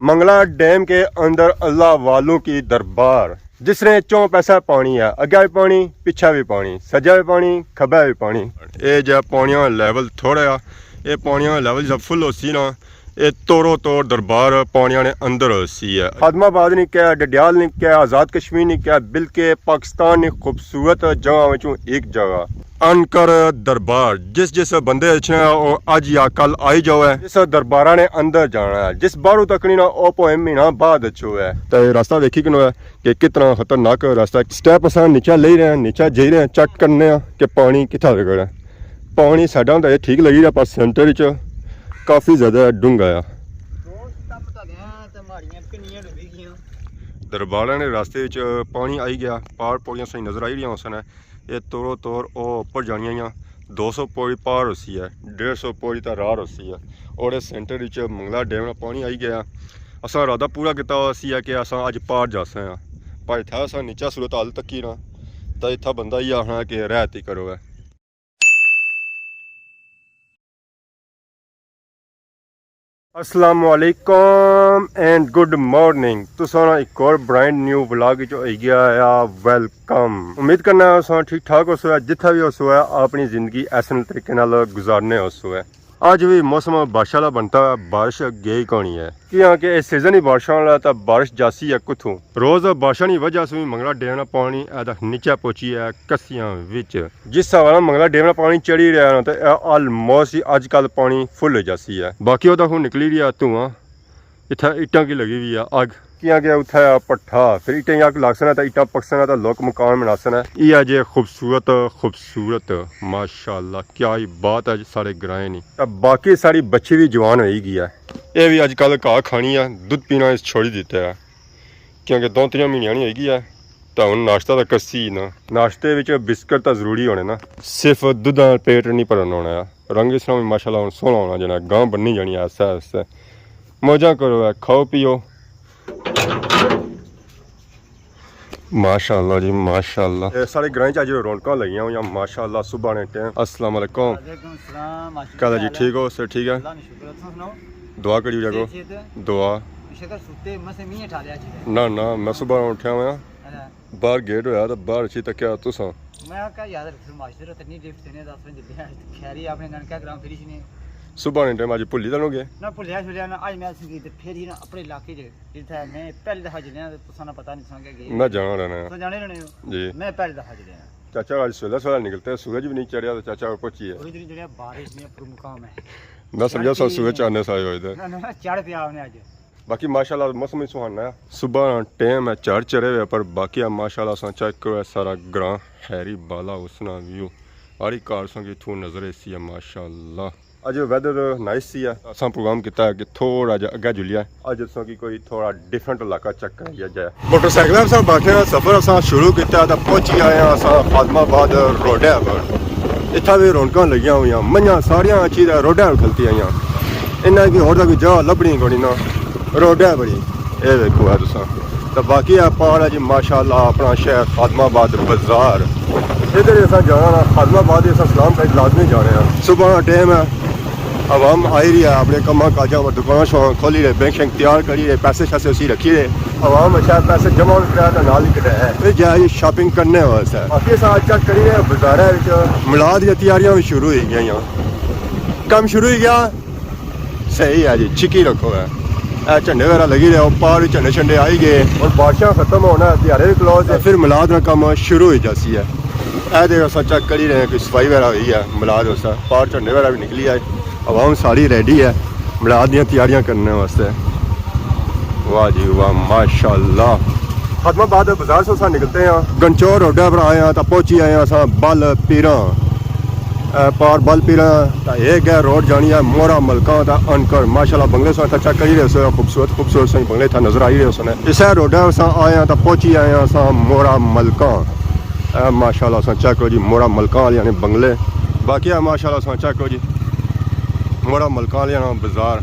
Mangla dam के अंदर अल्लाह वालों की दरबार, जिसने चौं पैसा पानी है, अग्गे भी पानी पिछा भी पानी, सज्जा भी पानी खब्बा भी पानी। ये जो पानियों का लेवल थोड़ा आ, ये पानियों का लेवल जब फुल होसी ना, ये तोड़ो तोड़ दरबार पानियों ने अंदर होसी है। खादमाबाद नहीं क्या, डडियाल नहीं क्या, आज़ाद कश्मीर नहीं क्या, बल्कि पाकिस्तान की खूबसूरत जगह में एक जगह अनकर दरबार। जिस बंदे अज या कल आई जाओ है, जिस दरबारा ने अंदर जाना है, जिस बारू तकनी ना ओ पोए महीना बाद अच्छो है। तो रास्ता देखी कि है कि कितना खतरनाक रास्ता। स्टेप अस नीचा ले रहे हैं, नीचा जा रहे हैं, चेक करने कि पानी कितना लगना है। पानी साडा होंदा ठीक लगी रहा, पर सेंटर च काफ़ी ज़्यादा डूंगा आ। दरबारा ने रास्ते पानी आई गया, पहाड़ पौड़ियां सही नज़र आई रही उसने। ये तोड़ो तोड़ उपर जानिया 200 पौड़ी पार होसी है, 150 पौड़ी तो रार होसी है। और इस सेंटर मंगला डैम पानी आई गया। असा इरादा पूरा किया है कि असा अज पार जासे हैं, पर इतना असा नीचा सूरत हाल तकी ना, तो इतना बंदा ही आखना कि रहती करो है। अस्सलामुअलैकुम एंड गुड मॉर्निंग। तुसां एक और ब्रांड न्यू व्लॉग जो आई गया है, वेलकम। उम्मीद करना है ठीक ठाक हो सो है, जिथा भी हो सो है अपनी जिंदगी ऐसे तरीके नाल गुजारने हो सो है। अज भी मौसम बारिश वाला बनता है, बारिश गई कौनी है कि इस सीजन ही बारिश वाला, तो बारिश जासी है कुथों। रोज बारिशा की वजह से भी मंगला डैम पानी नीचे पहुंची है कसियां विच। जिस हिसाब मंगला डैम पानी चढ़ी रहा है, तो ऑलमोस्ट ही अजकल पानी फुल हो जासी है। बाकी वो निकली रही है धुआं, इतना इट्टा की लगी हुई है अग किया गया उठा पट्ठा, फिर इटें अग लासना तो इट्टा पकसना तो लोग मकान बनासना। ये जे खूबसूरत खूबसूरत माशाल्लाह, क्या ही बात है सारे ग्राए नहीं। अब बाकी सारी बच्ची भी जवान हो गई है। ये भी अजकल घाह खानी है, दुध पीना इस छोड़ी दिता है, क्योंकि 2-3 महीने नहीं होगी है। तो हम नाश्ता तो कसी ना, नाश्ते में बिस्कुट तो जरूरी होने ना, सिर्फ दुध पेट नहीं भरन होना है। रंग इस तरह माशाल्लाह हम सोना होना जना, गांव बननी जानी ऐसा ऐसा। मौजा करो है, खाओ पियो माशाल्लाह जी माशाल्लाह। सारे ग्रां च अज रौनक लगियां हुई माशाल्लाह। सुबह ने टाइम अस्सलाम वालेकुम, क्या जी ठीक हो सर? ठीक है, दुआ करी जागो दुआ ना ना। मैं सुबह उठा हुआ बाहर गेट होया तो बाहर अच्छी तक तुसा सुबह ने टाइम अज भुली तो गए ना भुलिया छुलिया ना। अज मैं फिर ही ना अपने इलाके जिथे मैं पहली दफा चलिया, तुसा ना पता नहीं सुना गए। मैं जाना रहना है, तो जाने रहने हो जी। मैं पहली दफा चलिया। चाचा आज सुबह सुबह निकलते हैं, सूरज भी नहीं चढ़िया तो चाचा पहुंची है। बारिश में मुकाम है, मैं समझा सब सूरज चाहने से आए हुए थे। ना चढ़ पे आपने आज। बाकी माशाल्लाह मौसम ही सुहाना है। सुबह टाइम है, चढ़ चढ़े हुए, पर बाकी माशाल्लाह सा चेक करो सारा ग्रां हैरी बाला उसना व्यू हरी कार की थू नजर ऐसी है माशाल्लाह। अज वैदर नाइस सी है। असा प्रोग्राम किया है कि थोड़ा जहा अगे जुलिया अज असा की कोई थोड़ा डिफरेंट इलाका चेक कर जाए। मोटरसाइकिल से बाकी सफर असा शुरू किया तो पहुंची आए असा खादमाबाद रोडे पर। इतना भी रौनक लगिया हुई, मंझा सारिया अच्छी रोडे पर खलती आई। इन्हें की होर कोई जगह लभनी कोनी ना, रोडे बड़ी ये देखो है तुसा। तो बाकी है पहाड़ है जी माशाल्लाह। अपना शहर खादमाबाद बाजार, इधर असा जाना ना खादमाबाद असा सलाम साइड लाजमी जाने हैं। सुबह टाइम है, आवाम आई रही है अपने कमा काजा पर, दुकान शुकान खोली रहे, बैंक शैंक तैयार करी रहे, पैसे शैसे उसी रखी रहे। आवाम अच्छा पैसे जमा कराया तो नाल ही कटाया है, फिर जाए शॉपिंग करने वास्ते। बाकी साथ चेक करी रहे बाजार मिलाद की तैयारियां भी शुरू हो गई, कम शुरू हो गया। सही है जी, चिकी रखो है, झंडे वगैरह लगी रहे, पार झंडे झंडे आई गए और बारिशां खत्म होना, त्यारे भी क्लोज है, फिर मिलाद का काम शुरू हो जाती है। ऐसे अस चेक करी रहे हैं कि सफाई वगैरह हुई है मिलाद वास्ते, पार झंडे वगैरह भी निकली आए, आवाम सारी रेडी है मिलाद दी तैयारियां करने वास्ते। वाह जी वाह माशाल्लाह। खादमाबाद बाजार से अस निकलते हैं, गंचौर रोडे पर आए हैं तो पहुंची आए अस बल पीरा पार बल पीरा। एक है रोड जानी है मोरा मलका का अनकर माशाल्लाह। बंगले से चेक कर रहे हो, खूबसूरत खूबसूरत सही बंगले था नजर आई रहे उसने। इस रोड अस आए हैं तो पहुंची आए अस मोरा मलका माशाल्लाह। अस चेक करो जी मोरा मलका वाले ने बंगले। बाकी है माशाल्लाह अस चेक करो जी मोरा मलका वाले बाजार,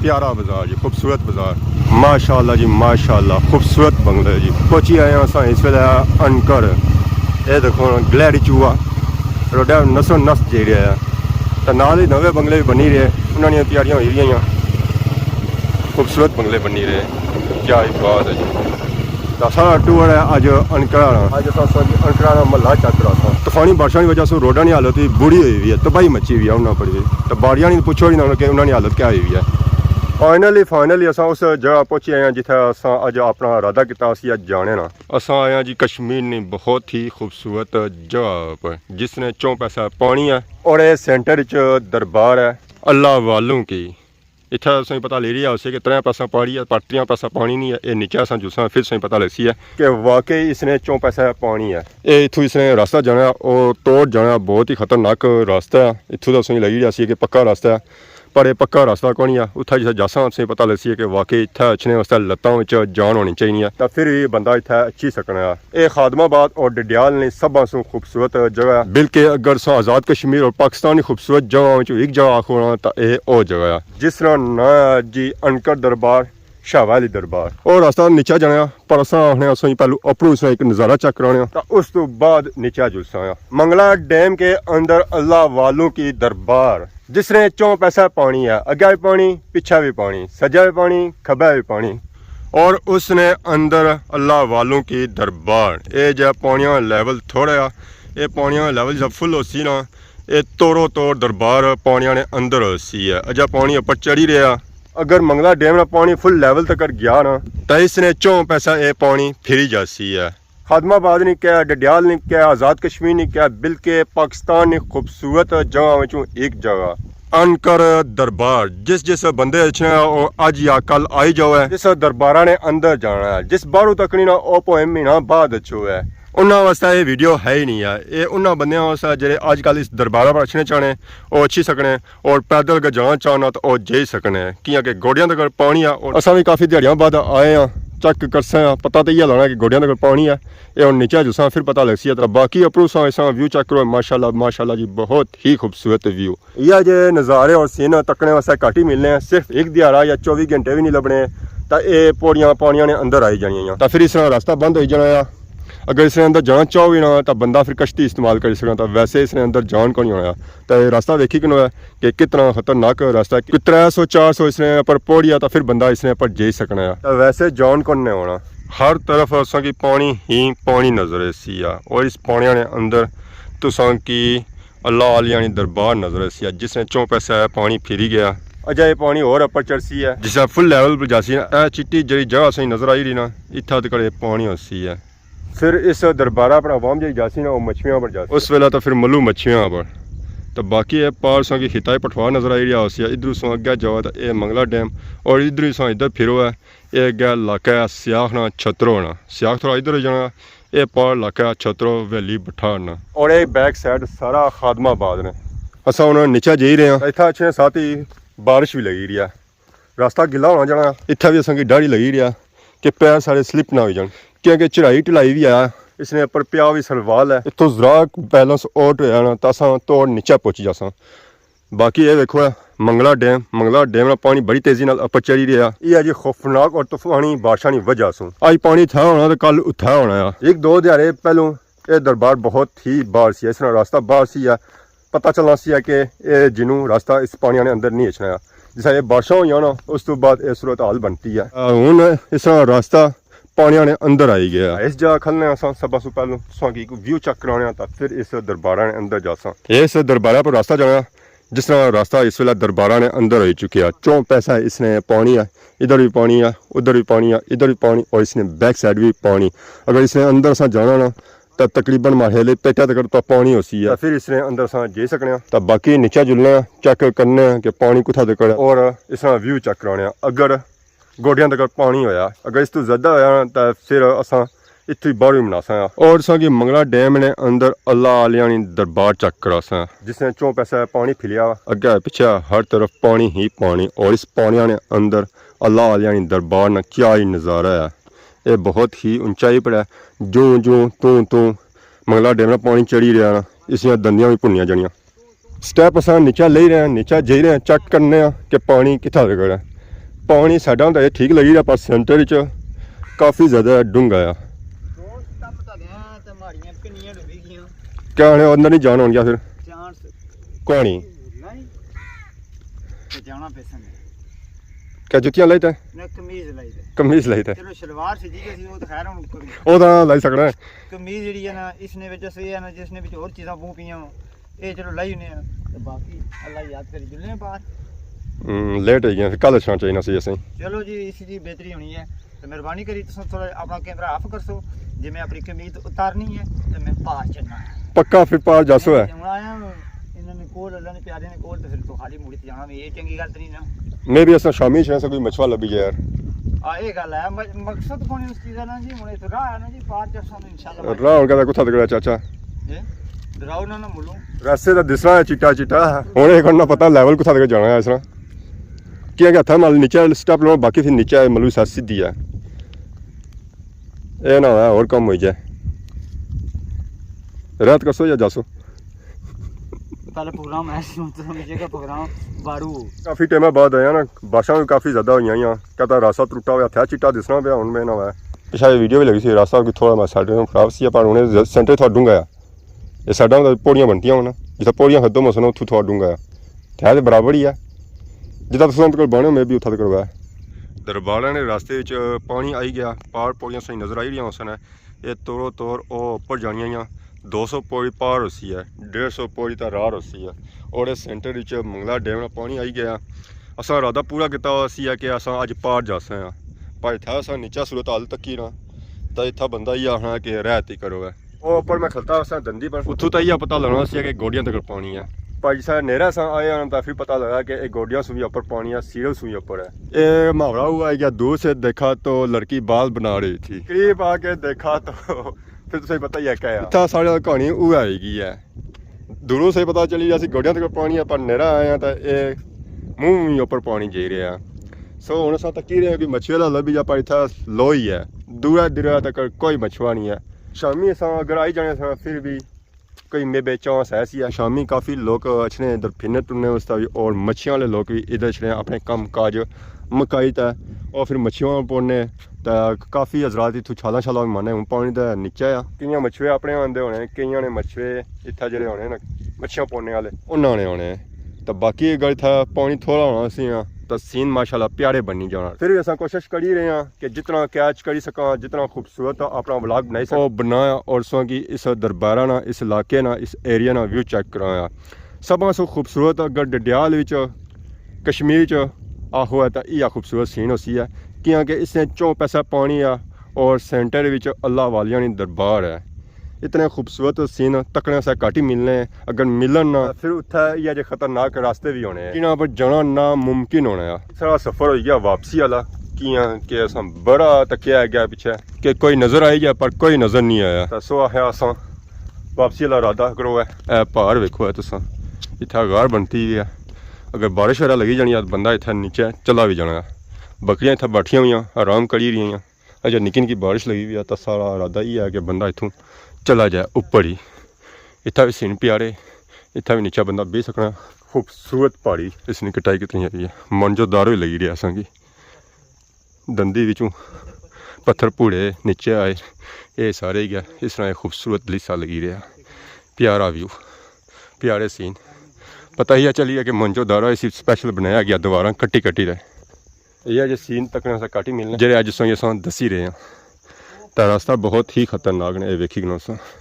प्यारा बाजार जी, खूबसूरत बाजार माशाल्लाह जी माशाल्लाह। खूबसूरत बंगले जी। पहुंची आए अस इस वे अनकर, ये देखो ग्लैडी चूहा रोडा नसो नस जी रहा है, तो नाल ही नवे बंगले भी बनी रहे, उन्होंने तैयारियां हो रही। खूबसूरत बंगले बनी रहे, क्या ही बात है जी। तो सारा टूर है अज अनकराना, अज अनकराना महला चक रहा था। तूफानी बारिशों की वजह से रोडा की हालत बुरी हुई हुई है, तबाही मची हुई है उन्होंने बड़ी हुई। तो बाड़िया नहीं पूछो ही ना कि उन्होंने हालत क्या हुई है। फाइनली अस उस जगह पहुंचे आए हैं जिथे अस अज अपना इरादा किया जाने ना। अस आए हैं जी कश्मीर ने बहुत ही खूबसूरत जगह पर, जिसने 4 पैसा पानी है और ये सेंटर च दरबार है अल्लाह वालों की। इतना असें पता ले रही है उसे कि 3 पैसा पानी है, पर 3 पैसा पानी नहीं है। ये नीचे असा जुसा फिर सही पता लगी है कि वाकई इसने 4 पैसा पानी है। ये इतों इसने रास्ता जाना और तोड़ जाना बहुत ही खतरनाक रास्ता है। इतों तो सही लगी रहा सी कि पक्का रास्ता है, पर यह पक्का रास्ता कौन है। उत्थे जिसे जासा असें पता लगी है कि वाकई इतना अच्छे वास्ते लत्तों जान होनी चाहिए, तो फिर भी बंदा इतना अच्छी सकना है। ये खादमाबाद और डडियाल ने सब सो खूबसूरत जगह है। बिल्कुल अगर सो आज़ाद कश्मीर और पाकिस्तान की खूबसूरत जगह एक जगह आखो तो यह वो जगह है, जिस तरह ना जी अनकर दरबार, शाहवाली दरबार। और रास्ता नीचा जाना, पर असं पहलू अपनू एक नज़ारा चेक कराने, तो उस तो बाद नीचा जुलसा मंगला डैम के अंदर अल्लाह वालों की दरबार, जिसने 4 पैसा पानी है। अग्गे भी पानी, पिछा भी पानी, सजा भी पानी, खब्बा भी पानी। और उसने अंदर अल्लाह वालों की दरबार। ये जो पानिया लैवल थोड़ा, ये पानिया लैवल जब फुल हो सी ना, ये तोड़ो तोड़ दरबार पानिया ने अंदर हो सी है। अजा पानी ऊपर चढ़ी रहा। अगर मंगला डैम का पानी फुल लैवल तक गया ना, तो इसने 4 पैसा ये पानी फिरी जासी है। खादमाबाद ने क्या, डडियाल ने क्या, आज़ाद कश्मीर ने क्या, बिल्कुल पाकिस्तान ने खूबसूरत जगह एक जगह अनकर दरबार। जिस बंदे अज या कल आई जाओ है, जिस दरबारा ने अंदर जाना है, जिस बारू तक नहीं ना ओ पोए महीना बाद अच्छो है, उन्होंने वास्ते ये वीडियो है ही नहीं है। ये उन्होंने बंद वास्ते जो अजकल इस दरबारा पर अच्छे चाहने वो अच्छी सकने, और पैदल अगर जाना चाहना तो वह जाई सकने, कि गोडिया तक पानी है। और असा भी काफ़ी दिहाड़ियों बाद आए हैं, चेक कर पता तो यह लाना कि गोडिया तक पानी है। ये हम नीचे जुसा फिर पता लग सी है। तो बाकी अपरू ऐसा व्यू चेक करो, माशाल्लाह माशाल्लाह जी, बहुत ही खूबसूरत व्यू। यह जो नज़ारे और सीन तकने वास्ते घट ही मिलने हैं, सिर्फ एक दिहाड़ा या 24 घंटे भी नहीं लभने, तो ये पौड़ियाँ पानिया ने अंदर आई जानिया। तो फिर इस तरह रास्ता बंद हो जाना। अगर इसने अंदर जाना चाहो भी ना, तो बंदा फिर कश्ती इस्तेमाल कर सकता। तो वैसे इसने अंदर जान को नहीं होना। तो रास्ता देखी कि है कि कितना खतरनाक रास्ता है। 300-400 इसने पर पौड़िया, तो फिर बंदा इसने पर जा सकना है। तो वैसे जान को नहीं होना। हर तरफ असा की पानी ही पानी नजर सी है, और इस पानी ने अंदर तुसा की अल्लाह आलिया दरबार नजर सी है, जिसने 4 पैसा पानी फिरी गया। अजा ये पानी और अपर चढ़सी है, जिस फुल लैवल पर जासी ना, चिट्टी जी जगह सही नजर आई रही ना, इतना तक पानी होसी है। फिर इस दरबारा पर आवाम जी जासी ना, वो मछलियों पर जाती उस वेला, तो फिर मलू मछलियों पर। तो बाकी है पार सो की खिताई पठवा नजर आई रहा है। इधर सो अगे जाओ तो ये मंगला डैम, और इधर सो इधर फिरो है, ये अगे इलाका है सियाख ना छतरो ना, सियाख थोड़ा इधर जाना, ये पार इलाका है छतरो वैली बठारना, और ये बैक साइड सारा खादमाबाद ने। असा उन्होंने नीचे जा ही रहे हैं। इतना अच्छे साथ ही बारिश भी लगी रही है, रास्ता गिला होना जाना। इतना भी असा की डर ही लगी रहा कि पैर सारे स्लिप ना हो जाए, क्योंकि चढ़ाई ढलाई भी है। इसने पर पिया भी सलवाल है, इतों जरा बैलेंस आउट होया ना, तो असा तोड़ नीचे पहुंच जासा। बाकी ये देखो है मंगला डैम ना पानी बड़ी तेजी नाल अपर चढ़ी रहा। यह जी खौफनाक और तूफानी बारिशा की वजह से अज पानी था होना तो कल उत्था होना है। 1-2 दिहाड़े पहलों ये दरबार बहुत ही बाहर सी, इस रास्ता बाहर सी है। पता चलना सी है कि ये जिन्हों रास्ता इस पानी ने अंदर नहीं अचना। जिस ये बारिशा हुई ना, उस तो बाद यह सूरत हाल बनती है। हूँ इस रास्ता पानिया ने अंदर आई गया। इस जगह खलने असा सब सो पहलों व्यू चेक कराने, तो फिर इस दरबारा ने अंदर जासा। इस दरबारा पर रास्ता जाना, जिस तरह रास्ता इस वेला दरबारा ने अंदर हो चुके हैं। 4 पैसा इसने पानी है, इधर भी पानी है, उधर भी पानी है, इधर भी पानी, और इसने बैक साइड भी पानी। अगर इसने अंदर सा जाना ना, तो तकरीबन माहेले पेटा तक तो पानी हो सी है। फिर इसने अंदर सा जा सकने। तो बाकी नीचे जुलने चेक करने कि पानी कुत्था तक, और इस तरह व्यू चेक कराने। अगर गोडिया तक पानी होया, अगर इस तो ज़्यादा होया तो फिर असा इतनी बाहर भी मना सा। और सा कि मंगला डैम ने अंदर अल्लाह आलिया दरबार चेक करा सा, जिसने 4 पैसा पानी फिलिया। अगे पिछे हर तरफ पानी ही पानी, और इस पानी ने अंदर अल्लाह आलिया दरबार ना क्या ही नज़ारा है। ये बहुत ही ऊंचाई पर है। जो जो तू मंगला डैम पानी चढ़ी रहा ना, इसलिए दंदियां भी भुनिया जानिया। स्टैप असा नीचा ले रहे हैं, नीचा जा रहे हैं, चेक करने कि पानी कितना तक है। पानी साडा तो ठीक लगी रहा, पर सेंटर च काफ़ी ज़्यादा डूंगा है। क्या अंदर नहीं जान हो गया, फिर कोई नहीं क्या जुत्तियां लाई थे ना कमीज लाई ते कमीज लाई थे चलो सलवार सी जी सी वो तो खैर हुन ਉਹ ਤਾਂ ਲਾਈ ਸਕਣਾ ਹੈ। कमीज जेह्ड़ी है ना इसने विच से है ना जिसने विच और चीज़ां बू पियां ये चलो लाई हुने ते बाकी अल्लाह याद करी जुलने बाहर ਲੇਟ ਹੋ ਗਿਆ ਫਿਰ ਕੱਲ ਛਾਂ ਚਾਹੀਨਾ ਸੀ ਅਸੀਂ चलो जी इसी दी बेहतरी होनी है तो मेहरबानी करी तुम थोड़ा अपना कैमरा ऑफ कर सो जे मैं अपनी कमीज उतारनी है तो मैं पार चलना है ਪੱਕਾ ਫਿਰ ਪਾਰ ਜਾਸੋ ਹੈ ਹੁਣ ਆਇਆ इन्होंने कोल अल्लाह ने प्यारे ने कोल तो फिर तो खाली मुड़ी ते जाना ये चंगी गल तो नहीं ना ਮੈਂ ਵੀ ਅਸਾਂ ਸ਼ਾਮੀ ਸ਼ਾਂ ਕੋਈ ਮਛਵਾ ਲੱਭੀ ਜਾ ਯਾਰ ਆ ਇਹ ਗੱਲ ਹੈ ਮਕਸਦ ਕੋਣੀ ਉਸ ਚੀਜ਼ ਦਾ ਨਾ ਜੀ ਹੁਣ ਇਹ ਰਾਹ ਹੈ ਨਾ ਜੀ ਪਾਰ ਚਸਾਂ ਇਨਸ਼ਾਅੱਲਾ ਰਾਹ ਹੁਣ ਕਹਿੰਦਾ ਕੁੱਥਾ ਤਕੜਾ ਚਾਚਾ ਜੀ ਡਰਾਉ ਨਾ ਮੁੱਲੂ ਰਸਤੇ ਦਾ ਦਿਸਣਾ ਹੈ ਚਿੱਟਾ ਚਿੱਟਾ ਹੁਣ ਇਹ ਕਰਨਾ ਪਤਾ ਲੈਵਲ ਕੁੱਥਾ ਤੱਕ ਜਾਣਾ ਹੈ ਇਸ ਤਰ੍ਹਾਂ ਕੀ ਹੈ ਕਿ ਹੱਥਾਂ ਨਾਲ ਨੀਚੇ ਸਟੈਪ ਲਵਾਂ ਬਾਕੀ ਫਿਰ ਨੀਚੇ ਮਲੂ ਸੱਸ ਸਿੱਧੀ ਹੈ ਇਹ ਨਾ ਹੋਇਆ ਹੋਰ ਕੰਮ ਹੋਈ ਜਾਏ ਰਾਤ ਕਸੋ ਜਾਂ ਜਾਸੋ पहले प्रोग्राम ऐसे मतलब समझेगा प्रोग्राम बारू ਕਾਫੀ ਟਾਈਮਾਂ ਬਾਅਦ ਆਇਆ ਨਾ ਬਾਸ਼ਾਂ ਵੀ ਕਾਫੀ ਜ਼ਿਆਦਾ ਹੋਈਆਂ ਆ ਕਹਤਾ ਰਾਸਤਾ ਟੁੱਟਾ ਹੋਇਆ ਥਾ ਚਿੱਟਾ ਦਿਸਣਾ ਪਿਆ ਹੁਣ ਮੈਂ ਨਾ ਹੋਇਆ ਪਿਛਾਏ ਵੀਡੀਓ ਵੀ ਲੱਗੀ ਸੀ ਰਾਸਤਾ ਵੀ ਥੋੜਾ ਮੈਂ ਸਾਡੇ ਨੂੰ ਖਰਾਬ ਸੀ ਪਰ ਉਹਨੇ ਸੈਂਟਰ ਤੋਂ ਡੂੰਗਾ ਆ ਇਹ ਸਾਡਾ ਦਾ ਪੌੜੀਆਂ ਬਣਤੀਆਂ ਹੁਣ ਜਿੱਥੇ ਪੌੜੀਆਂ ਖੱਦੋ ਮਸਨ ਉੱਥੋਂ ਥੋੜਾ ਡੂੰਗਾ ਆ ਥਾ ਤੇ ਬਰਾਬਰ ਹੀ ਆ ਜਿੱਦਾਂ ਤੁਸੀਂ ਕੋਲ ਬਣੇ ਮੈਂ ਵੀ ਉੱਥਾ ਤੇ ਕਰਵਾਇਆ ਦਰਬਾਰਾਂ ਨੇ ਰਸਤੇ ਵਿੱਚ ਪਾਣੀ ਆਈ ਗਿਆ ਪਾਰ ਪੌੜੀਆਂ ਸਹੀ ਨਜ਼ਰ ਆਈ ਰਹੀਆਂ ਉਸ ਨੇ ਇਹ ਤੋਰੋ ਤੋਰ ਉਹ ਉੱਪਰ ਜਾਣੀਆਂ ਆ 200 ਪੌੜੀ ਪਾਰ ਹੋਸੀ ਹੈ 150 ਪੌੜੀ ਤਾਂ ਰਾਹ ਹੋਸੀ ਹੈ ਉਹਦੇ ਸੈਂਟਰ ਵਿੱਚ ਮੰਗਲਾ ਡੈਮ ਨਾਲ ਪਾਣੀ ਆਈ ਗਿਆ ਅਸਾਂ ਇਰਾਦਾ ਪੂਰਾ ਕੀਤਾ ਹੋਇਆ ਸੀ ਕਿ ਅਸਾਂ ਅੱਜ ਪਾਰ ਜਾਸਾਂ ਆ ਪਰ ਇੱਥੇ ਅਸਾਂ ਨੀਚਾ ਸੂਰਤ ਹਾਲ ਤੱਕੀ ਨਾ ਤਾਂ ਇੱਥਾ ਬੰਦਾ ਹੀ ਆਖਣਾ ਕਿ ਰਹਿਤ ਹੀ ਕਰੋ ਹੈ ਉਹ ਉੱਪਰ ਮੈਂ ਖਲਤਾ ਅਸਾਂ ਦੰਦੀ ਪਰ ਉੱਥੋਂ ਤਾਂ ਇਹ ਪਤਾ ਲੱਗਣਾ ਸੀ ਕਿ ਗੋਡੀਆਂ ਤੱਕ ਪਾਣੀ ਹੈ ਪਰ ਜਿਸ ਨੇਰਾ ਸਾਂ ਆਏ ਹਨ ਤਾਂ ਫਿਰ ਪਤਾ लगा कि एक गोडियाँ सुई ऊपर पानी है सीरल सुई ऊपर है ये मुहावरा हुआ है क्या दूर से देखा तो लड़की बाल बना रही थी करीब आके देखा तो फिर तुझे पता ही है क्या इतना साढ़े कहानी वो आएगी है दूरों से पता चली जैसे गोडियां तक पानी है पर नेरा आया तो ये मुंह ऊपर पानी जी रहा सो हूँ अस तकी रहे कि मछुआ ला लभी जा पर इतना लो ही है दूरा दूरा तक कोई मछुआ नहीं है शामी अस अगर आई जाने फिर भी कोई मे बेचांस ऐसी है शामी काफ़ी लोग अच्छे इधर फिरने टुरने उसका भी और मच्छियां वाले लोग भी इधर अच्छे अपने कम काज मकाई था और फिर मच्छियां पौने तो काफ़ी हजरात इतों छाला छाला भी माने हूँ पानी का नीचा आ कई मछुए अपने आते होने कई ने मछुए इतना जो होने ना मच्छियां पौने वाले उन्होंने आने तो बाकी गल था पानी थोड़ा होना सी तो सीन माशाल्लाह प्यारे बनी जाना फिर भी अस कोशिश करी रहे हैं कि जितना कैच करी सका जितना खूबसूरत अपना व्लॉग बनाई सको बनाया और सो कि इस दरबारा ना इस इलाके ना इस एरिया ना व्यू चेक कराया सब सो खूबसूरत अगर डडियाल कश्मीर च आहो है तो यह खूबसूरत सीन होसी है क्योंकि इसने 4 पैसा पानी आ और सेंटर विच अल्लाह वालियां दी दरबार है इतने खूबसूरत सीन तकने से घट ही मिलने अगर मिलन ना फिर उत्थे यह जो खतरनाक रास्ते भी होने जिन्हां पर जाना नामुमकिन होना है सारा सफ़र हो गया वापसी वाला कि अस बड़ा तकिया गया पीछे कि कोई नज़र आई गया पर कोई नज़र नहीं आया तो सो आखिया अस वापसी वाला इरादा करो है पहाड़ वेखो है तुस इतना गार बनती हुई है अगर बारिश वगैरह लगी जानी बंदा इतना नीचे चला भी जाना बकरियां इतना बैठिया हुई आराम करी रही हैं अजय निकी निकी बारिश लगी हुई है तो सारा इरादा ही है कि बंदा इतों चला जाए ऊपर ही इतना भी सीन प्यारे इतना भी नीचा बंदा बह सकना खूबसूरत पहाड़ी इसने कटाई कितनी आई है मन जो दारो ही लगी रहा संगी दंदी विचों पत्थर भूड़े नीचे आए ये सारे गया इस तरह खूबसूरत लिसा लगी रहा प्यारा व्यू प्यारे सीन पता ही चली है कि मंजो दारा इसी स्पैशल बनाया गया दोबारा कट्टी कट्टी रहे यह जो सीन तकने से घट ही मिलने जे अज सो अस दसी रहे हैं तो रास्ता बहुत ही खतरनाक ने वेखी गना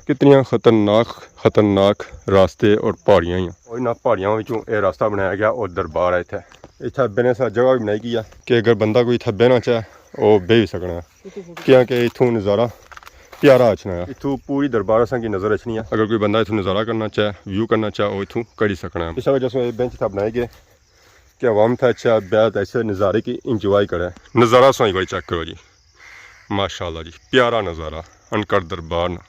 कितनी खतरनाक रास्ते और पहाड़ियाँ ही ना पहाड़ियों ये रास्ता बनाया गया और दरबार है इतने इतना बहने सा जगह भी बनाई गई है कि अगर बंदा कोई इतना बहना चाहे वो बह भी सकना क्योंकि इतों नज़ारा प्यारा अचना है इतों पूरी दरबार असा की नज़र अचनी है अगर कोई बंदा इतों नज़ारा करना चाहे व्यू करना चाहे वो इतों करी सकना है इस वजह से बेंच था बनाए गए कि अवाम था अच्छा बेहद ऐसे नज़ारे की इंजॉय करे नज़ारा सो एक बार चेक करो जी माशाल्लाह जी प्यारा नज़ारा अनकट दरबार ना